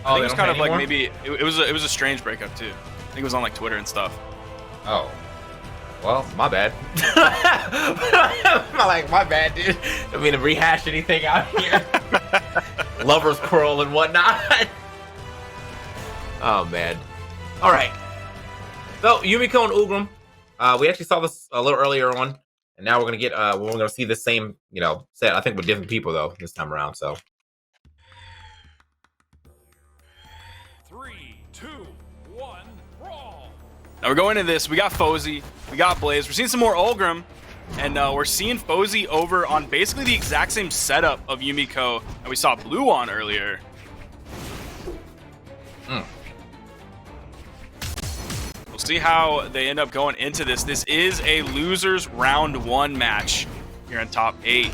I think they it was don't kind play of like anymore? maybe it was a strange breakup too. I think it was on like Twitter and stuff. Oh. Well, my bad. Like, my bad, dude. I mean to rehash anything out here. Lovers quarrel and whatnot. Oh man. All right. So Yumiko and Ugram, we actually saw this a little earlier on, and now we're gonna see the same, set. I think with different people though this time around. So 3, 2, 1, brawl. Now we're going into this. We got Fozey, we got Blaze. We're seeing some more Ulgrim, and we're seeing Fozey over on basically the exact same setup of Yumiko that we saw Blue on earlier. We'll see how they end up going into this. This is a losers round 1 match here in top 8.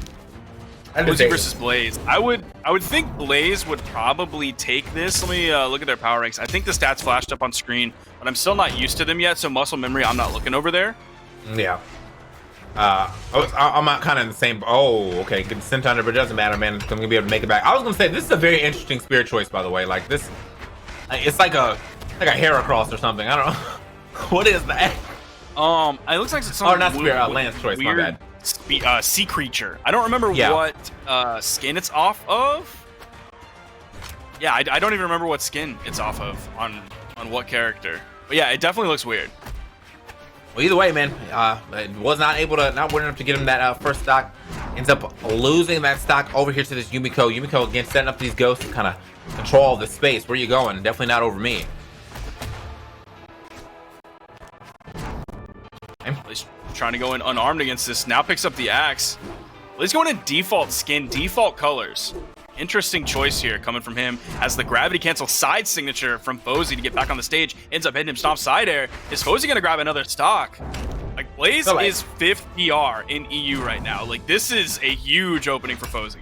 Fozey versus Blaze. I would think Blaze would probably take this. Let me look at their power ranks. I think the stats flashed up on screen, but I'm still not used to them yet, so muscle memory, I'm not looking over there. yeah. I'm not kind of in the same. Oh, okay. Good Senton, but it doesn't matter, man. I'm gonna be able to make it back. I was gonna say this is a very interesting spirit choice, by the way. Like this, it's like a Heracross or something. I don't know. What is that? It looks like some not spirit, lance choice. My bad. Sea creature. I don't remember what skin it's off of. Yeah, I don't even remember what skin it's off of on what character. But yeah, it definitely looks weird. Well, either way, man, was not winning enough to get him that first stock. Ends up losing that stock over here to this Yumiko. Yumiko again setting up these ghosts to kind of control the space. Where you going? Definitely not over me. He's trying to go in unarmed against this. Now picks up the axe. Well, he's going in default skin, default colors. Interesting choice here coming from him as the gravity cancel side signature from Fozey to get back on the stage. Ends up hitting him stomp side air. Is Fozey going to grab another stock? Like, Blaze is 5th PR in EU right now. Like, this is a huge opening for Fozey.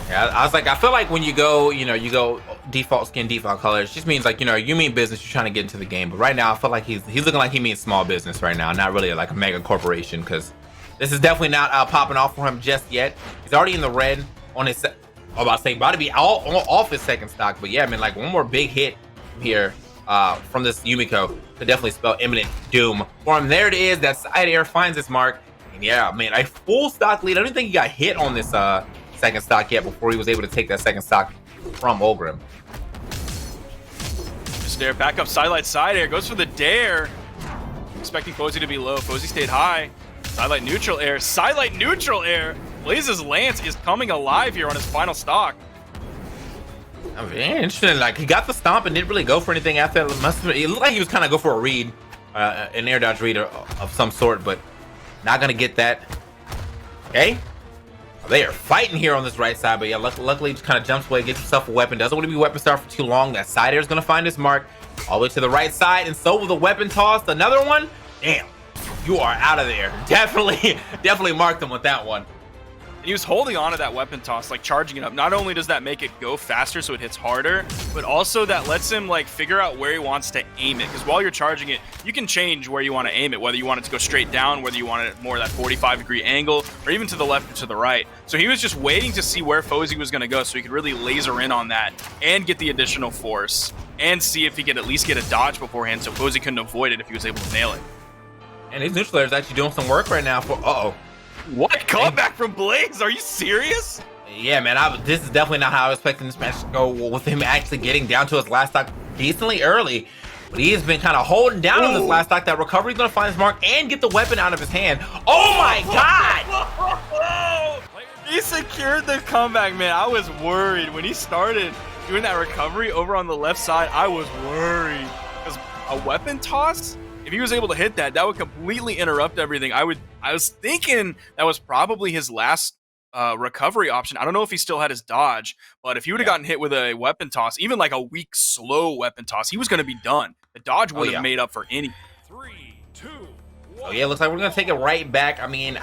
Yeah, I was like, I feel like when you go, you go default skin, default colors, just means like, you mean business, you're trying to get into the game. But right now, I feel like he's looking like he means small business right now, not really like a mega corporation, because this is definitely not popping off for him just yet. He's already in the red on his, about to be off his second stock. But yeah, I mean, like one more big hit here from this Yumiko could definitely spell imminent doom for him. There it is. That side air finds its mark. And yeah, man, a full stock lead. I don't think he got hit on this second stock yet before he was able to take that second stock from Ulgrim. Just dare back up side air. Goes for the dare. Expecting Fozey to be low. Fozey stayed high. Sidelight neutral air. Sidelight neutral air. Blaze's lance is coming alive here on his final stock. Very interesting. Like he got the stomp and didn't really go for anything after that. It looked like he was kind of go for a read, an air dodge read of some sort, but not gonna get that. Okay. They are fighting here on this right side, but yeah, luckily just kind of jumps away, gets himself a weapon. Doesn't want to be weapon star for too long. That side air is going to find his mark all the way to the right side, and so will the weapon toss. Another one. Damn, you are out of there. Definitely marked him with that one. He was holding on to that weapon toss, like charging it up. Not only does that make it go faster so it hits harder, but also that lets him like figure out where he wants to aim it. Because while you're charging it, you can change where you want to aim it, whether you want it to go straight down, whether you want it more that 45-degree angle, or even to the left or to the right. So he was just waiting to see where Fozey was going to go so he could really laser in on that and get the additional force and see if he could at least get a dodge beforehand so Fozey couldn't avoid it if he was able to nail it. And these neutral air is actually doing some work right now for, What comeback from Blaze? Are you serious? Yeah, man, this is definitely not how I was expecting this match to go, with him actually getting down to his last stock decently early. But he has been kind of holding down on this last stock. That recovery is going to find his mark and get the weapon out of his hand. Oh my God! He secured the comeback, man. I was worried when he started doing that recovery over on the left side. I was worried because a weapon toss, if he was able to hit that, that would completely interrupt everything. I was thinking that was probably his last recovery option. I don't know if he still had his dodge, but if he would have gotten hit with a weapon toss, even like a weak, slow weapon toss, he was going to be done. The dodge would have made up for any. 3, 2, 1. So yeah, looks like we're going to take it right back. I mean,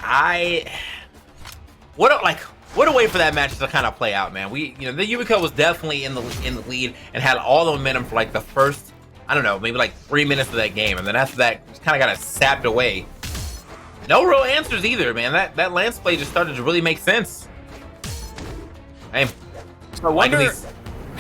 what a way for that match to kind of play out, man. The Yumiko was definitely in the lead and had all the momentum for like the first, I don't know, maybe like 3 minutes of that game, and then after that, just kind of got sapped away. No real answers either, man. That lance play just started to really make sense. Hey, so I wonder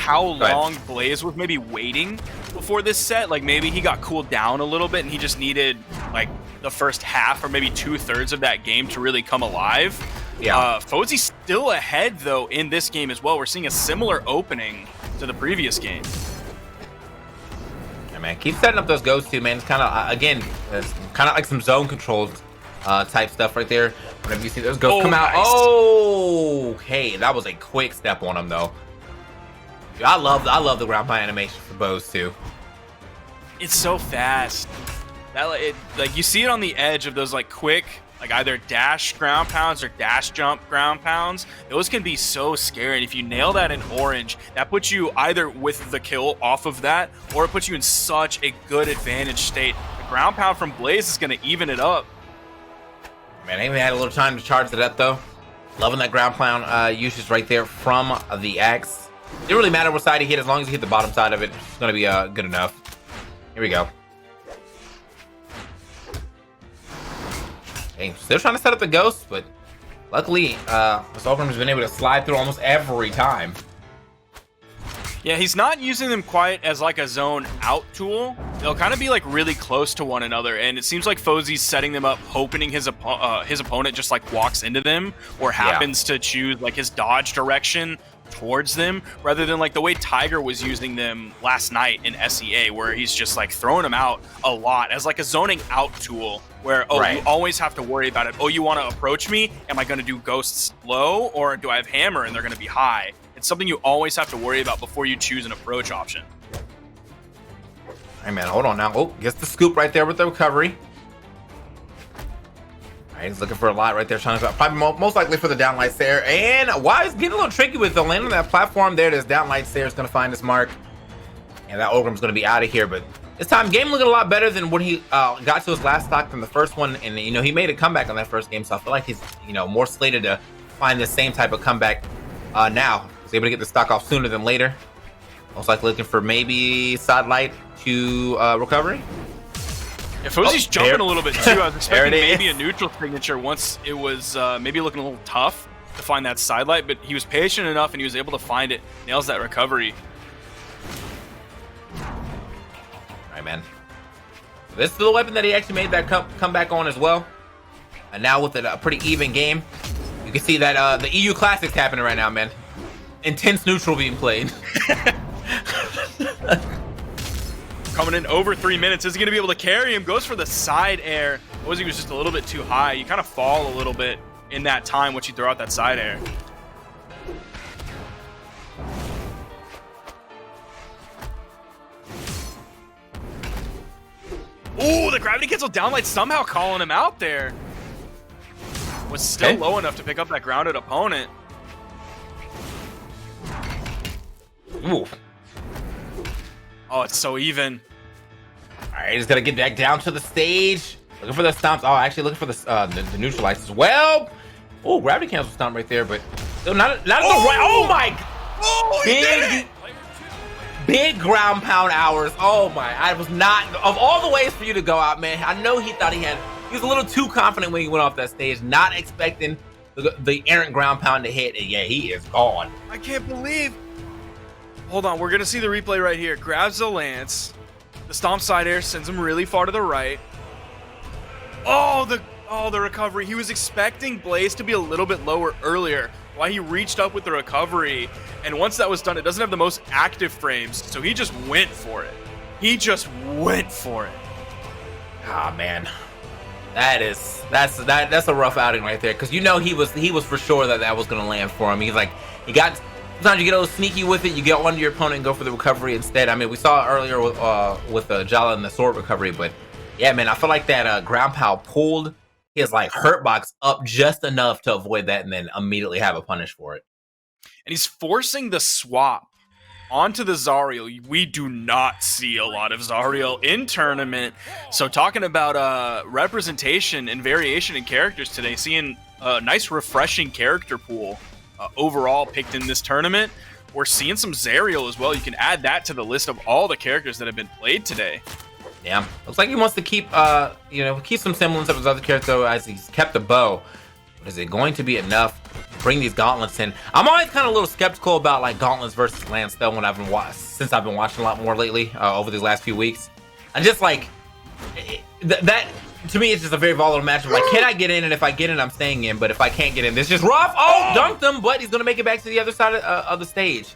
how long Blaze was maybe waiting before this set. Like maybe he got cooled down a little bit and he just needed like the first half or maybe 2/3 of that game to really come alive. Yeah. Fozey's still ahead though in this game as well. We're seeing a similar opening to the previous game. Yeah, man, keep setting up those ghosts too, man. It's kind of again, it's kind of like some zone controlled type stuff right there. Whenever you see those ghosts come out, nice. oh, okay, that was a quick step on him though. I love the ground pound animation for bows too. It's so fast. Like you see it on the edge of those like quick, like either dash ground pounds or dash jump ground pounds. Those can be so scary. And if you nail that in orange, that puts you either with the kill off of that, or it puts you in such a good advantage state. The ground pound from Blaze is going to even it up. Man, I even had a little time to charge it up though. Loving that ground pound usage right there from the axe. It didn't really matter what side he hit, as long as he hit the bottom side of it, it's gonna be good enough. Here we go. Hey, still trying to set up the ghost, but luckily, this Ogrim has been able to slide through almost every time. Yeah, he's not using them quite as like a zone out tool. They'll kind of be like really close to one another, and it seems like Fozey's setting them up, hoping his opponent just like walks into them or happens to choose like his dodge direction towards them, rather than like the way Tiger was using them last night in SEA, where he's just like throwing them out a lot as like a zoning out tool, where you always have to worry about it. Oh, you want to approach me? Am I going to do ghosts low, or do I have hammer and they're going to be high? It's something you always have to worry about before you choose an approach option. Hey man, hold on now. Oh, gets the scoop right there with the recovery. He's looking for a lot right there, trying to probably most likely for the downlight stare. And why it's getting a little tricky with the land on that platform there. This downlight stare is going to find his mark, and that Ogrim's going to be out of here. But this time, game looking a lot better than when he got to his last stock from the first one. And you know, he made a comeback on that first game, so I feel like he's more slated to find the same type of comeback now. He's able to get the stock off sooner than later. Most likely looking for maybe side light to recovery. Yeah, Fozey's jumping a little bit too. I was expecting maybe a neutral signature once it was maybe looking a little tough to find that sidelight, but he was patient enough and he was able to find it. Nails that recovery. All right, man. So this is the weapon that he actually made that comeback on as well. And now with a pretty even game, you can see that the EU Classic's happening right now, man. Intense neutral being played. Coming in over 3 minutes. Is he going to be able to carry him? Goes for the side air. Fozey was just a little bit too high. You kind of fall a little bit in that time once you throw out that side air. Ooh, the gravity cancel downlight somehow calling him out there. Was still low enough to pick up that grounded opponent. Ooh. Oh, it's so even. All right, he's gonna get back down to the stage. Looking for the stomps. Oh, actually looking for the neutralize as well. Oh, gravity cancel stomp right there, but still not at the right. Oh my! Oh, big ground pound hours. Oh my! I was not of all the ways for you to go out, man. I know he thought he was a little too confident when he went off that stage, not expecting the errant ground pound to hit. And yeah, he is gone. I can't believe. Hold on, we're gonna see the replay right here. Grabs the lance, the stomp side air sends him really far to the right. Oh, the recovery. He was expecting Blaze to be a little bit lower earlier. Why he reached up with the recovery, and once that was done, it doesn't have the most active frames, so he just went for it. Ah, man, that's a rough outing right there, because he was for sure that was gonna land for him. He's like, sometimes you get a little sneaky with it. You get onto your opponent and go for the recovery instead. I mean, we saw it earlier with Jala and the sword recovery, but yeah, man, I feel like that ground pound pulled his like hurt box up just enough to avoid that and then immediately have a punish for it. And he's forcing the swap onto the Zariel. We do not see a lot of Zariel in tournament. So talking about representation and variation in characters today, seeing a nice refreshing character pool overall picked in this tournament. We're seeing some Zariel as well. You can add that to the list of all the characters that have been played today. Yeah, looks like he wants to keep keep some semblance of his other character as he's kept the bow. But is it going to be enough? bring these gauntlets in. I'm always kind of a little skeptical about like gauntlets versus lance though when I've been since I've been watching a lot more lately over these last few weeks. I just like that to me it's just a very volatile matchup. Like, can I get in? And if I get in, I'm staying in. But if I can't get in, this is just rough. Oh, dunked him, but he's gonna make it back to the other side of the stage.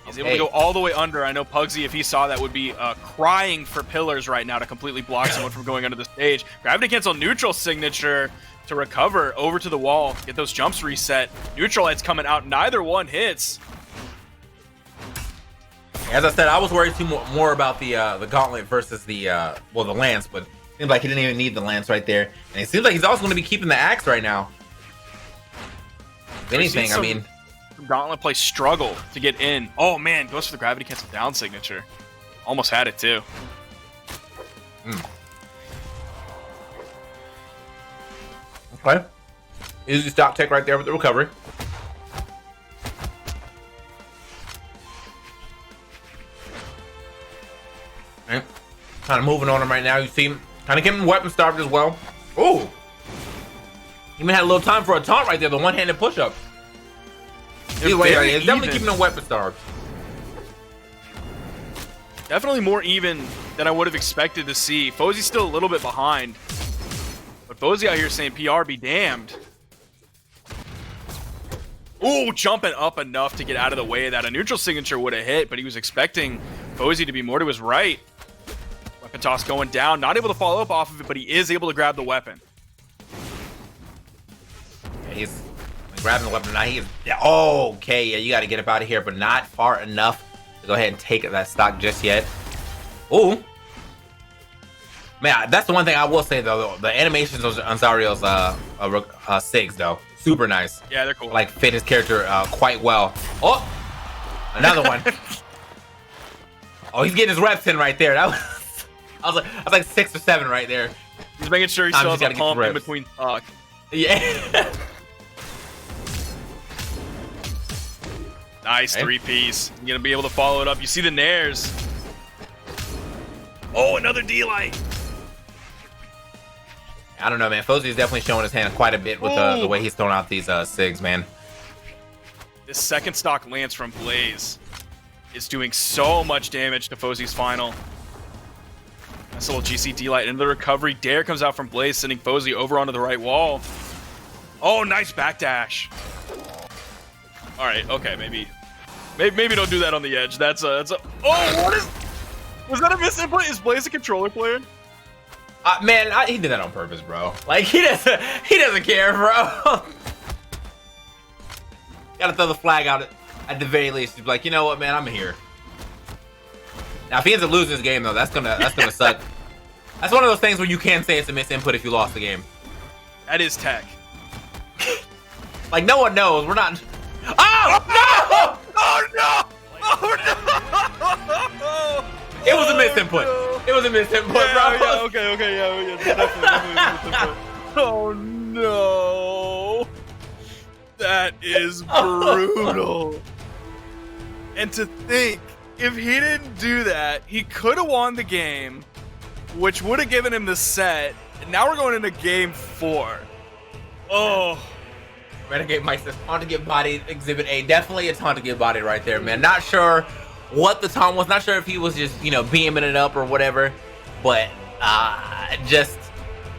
He's able to go all the way under. I know Pugsy, if he saw that, would be crying for pillars right now to completely block someone from going under the stage. Gravity cancel neutral signature to recover over to the wall, get those jumps reset. Neutral lights coming out, neither one hits. As I said, I was worried more about the gauntlet versus the well, the lance, but it seems like he didn't even need the lance right there. And it seems like he's also going to be keeping the axe right now. If anything, I mean, Gauntlet play struggle to get in. Oh man, goes for the gravity cancel down signature. Almost had it too. Okay. Easy stock tech right there with the recovery. Okay. Kind of moving on him right now. You see him kind of getting weapon starved as well. Ooh. Even had a little time for a taunt right there. The one-handed push-up. Either way, it's definitely keeping him weapon starved. Definitely more even than I would have expected to see. Fozey's still a little bit behind. But Fozey out here saying PR be damned. Ooh, jumping up enough to get out of the way of that. A neutral signature would have hit, but he was expecting Fozey to be more to his right. Weapon toss going down. Not able to follow up off of it, but he is able to grab the weapon. Yeah, he's grabbing the weapon now. He is, okay, yeah, you got to get up out of here, but not far enough to go ahead and take that stock just yet. Ooh. Man, that's the one thing I will say though. The animations on Zario's SIGs though, super nice. Yeah, they're cool. Like fit his character quite well. Oh, another one. Oh, he's getting his reps in right there. That was, I was like 6 or 7 right there. He's making sure he still has a pump in between stock. Yeah. Nice 3-piece. You're gonna be able to follow it up. You see the nairs. Oh, another D-light. I don't know, man. Fozey is definitely showing his hand quite a bit with the way he's throwing out these SIGs, man. This second stock lance from Blaze is doing so much damage to Fozey's final. Nice little GC D-light into the recovery. Dare comes out from Blaze, sending Fozey over onto the right wall. Oh, nice backdash. All right, okay, maybe don't do that on the edge. That's a. Oh, what is? Was that a misinput? Is Blaze a controller player? Man, he did that on purpose, bro. Like he doesn't care, bro. Gotta throw the flag out at the very least. He's like, you know what, man, I'm here. Now, if he ends up losing this game, though, that's gonna suck. That's one of those things where you can say it's a misinput if you lost the game. That is tech. Like no one knows. We're not. Oh no! Oh no! Oh no! It was a misinput. It was a misinput, bro. Yeah, okay, yeah, definitely misinput. Oh no! That is brutal. And to think, if he didn't do that, he could have won the game, which would have given him the set. And now we're going into game 4. Oh. Renegade Mike says taunt to get body exhibit A. Definitely a taunt to get body right there, man. Not sure what the taunt was. Not sure if he was just, beaming it up or whatever. But just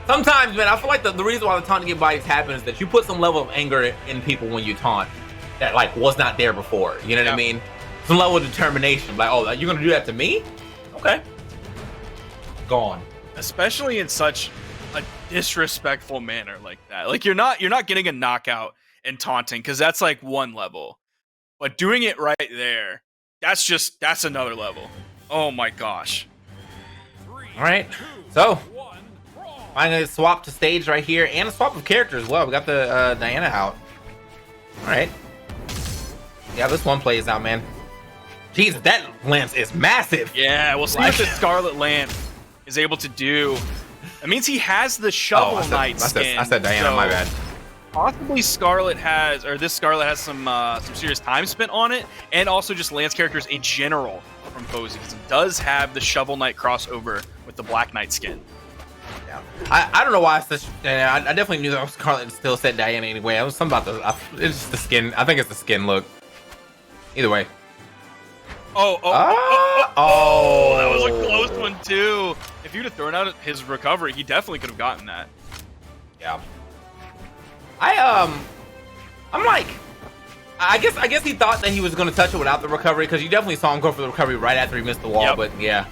sometimes, man, I feel like the reason why the taunt to get bodies happens is that you put some level of anger in people when you taunt that like was not there before. You know what I mean? Some level of determination. Like, oh, you're gonna do that to me? Okay. Gone. Especially in such a disrespectful manner like that. Like you're not getting a knockout and taunting because that's like one level, but doing it right there, that's another level. Oh my gosh. All right, so finally swap to stage right here and a swap of characters as well. We got the Diana out. All right, yeah, this one plays out, man. Jesus, that lance is massive. Yeah, we'll see what the Scarlet Lance is able to do. It means he has the Shovel Knight skin. I said Diana, so my bad. Possibly this Scarlet has some serious time spent on it, and also just Lance characters in general from Fozey, because he does have the Shovel Knight crossover with the Black Knight skin. Yeah. I don't know why it's such. I definitely knew that was Scarlet still said Diana anyway. I was something about the. It's just the skin. I think it's the skin look. Either way. Oh, that was a close one too. If you'd have thrown out his recovery, he definitely could have gotten that. Yeah. I'm like, I guess he thought that he was gonna touch it without the recovery, because you definitely saw him go for the recovery right after he missed the wall. Yep. But yeah.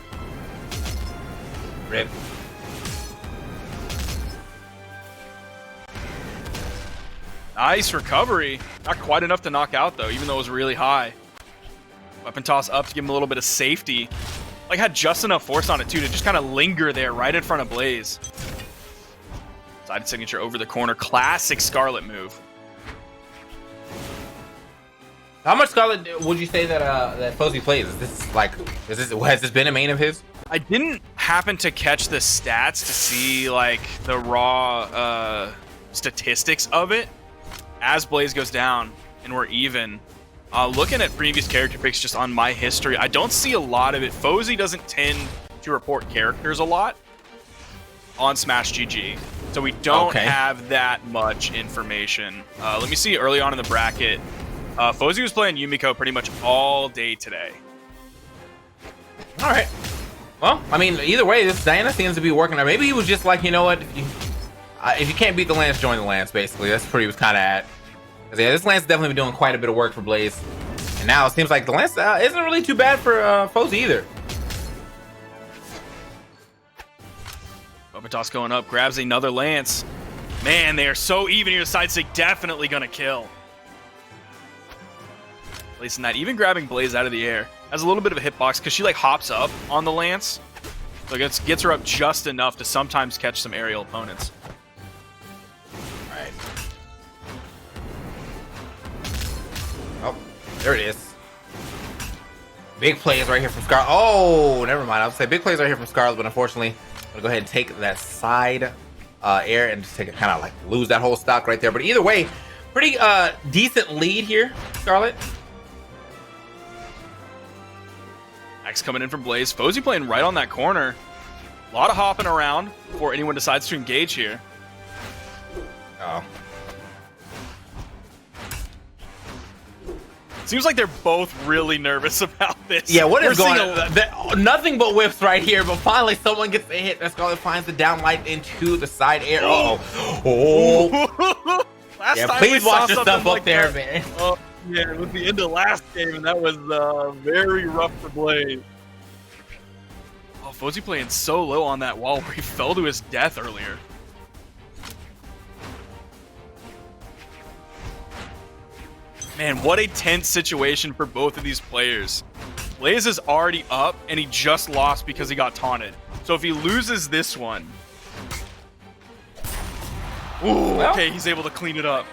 Rip. Nice recovery. Not quite enough to knock out though, even though it was really high. Weapon toss up to give him a little bit of safety. Like, had just enough force on it too to just kind of linger there right in front of Blaze. Side signature over the corner. Classic Scarlet move. How much Scarlet would you say that that Fozey plays? Has this been a main of his? I didn't happen to catch the stats to see like the raw statistics of it as Blaze goes down and we're even. Looking at previous character picks just on my history, I don't see a lot of it. Fozey doesn't tend to report characters a lot on Smash GG, so we don't have that much information. Let me see early on in the bracket. Fozey was playing Yumiko pretty much all day today. All right. Well, I mean, either way, this Diana seems to be working. Or maybe he was just like, you know what? If you can't beat the Lance, join the Lance, basically. That's where he was kind of at. Yeah, this Lance has definitely been doing quite a bit of work for Blaze. And now it seems like the Lance isn't really too bad for Fozey either. Open toss going up, grabs another Lance. Man, they are so even here. Side stick definitely going to kill. Placing that, even grabbing Blaze out of the air. Has a little bit of a hitbox because she like hops up on the Lance. So it gets her up just enough to sometimes catch some aerial opponents. Oh, there it is. Big plays right here from Scarlet. Oh, never mind. I would say big plays right here from Scarlet, but unfortunately, I'm gonna go ahead and take that side air and just take it, kind of like lose that whole stock right there. But either way, pretty decent lead here, Scarlet. Axe coming in from Blaze. Fozey playing right on that corner. A lot of hopping around before anyone decides to engage here. Oh. Seems like they're both really nervous about this. Yeah, what is going on? Nothing but whips right here, but finally someone gets a hit. That Scarlet finds the down light into the side air. Oh. Last yeah, time please we watch saw the stuff like up there, that. man. Oh, yeah, it was the end of last game, and that was very rough for Blaze. Oh, Fozey playing so low on that wall where he fell to his death earlier. Man, what a tense situation for both of these players. Blaze is already up, and he just lost because he got taunted. So if he loses this one... Ooh, okay, he's able to clean it up.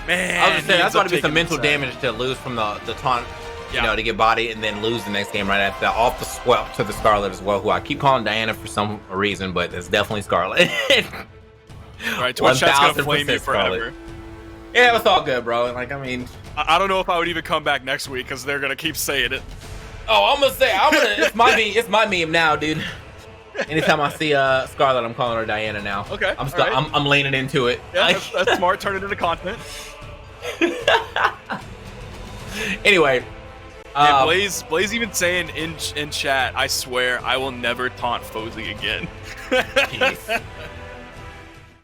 Man, I was gonna say, that's going to be some mental set. damage to lose from the taunt, you know, to get body and then lose the next game right after that. Off the swap to the Scarlet as well, who I keep calling Diana for some reason, but it's definitely Scarlet. Right, Twitch chat's going to flame you forever. Scarlet. Yeah, it's all good, bro. Like, I mean... I don't know if I would even come back next week because they're going to keep saying it. Oh, it's my meme now, dude. Anytime I see Scarlet, I'm calling her Diana now. Okay, I'm leaning into it. Yeah, that's smart. Turn it into content. Anyway. Yeah, Blaze even saying in chat, I swear I will never taunt Fozey again. Jeez.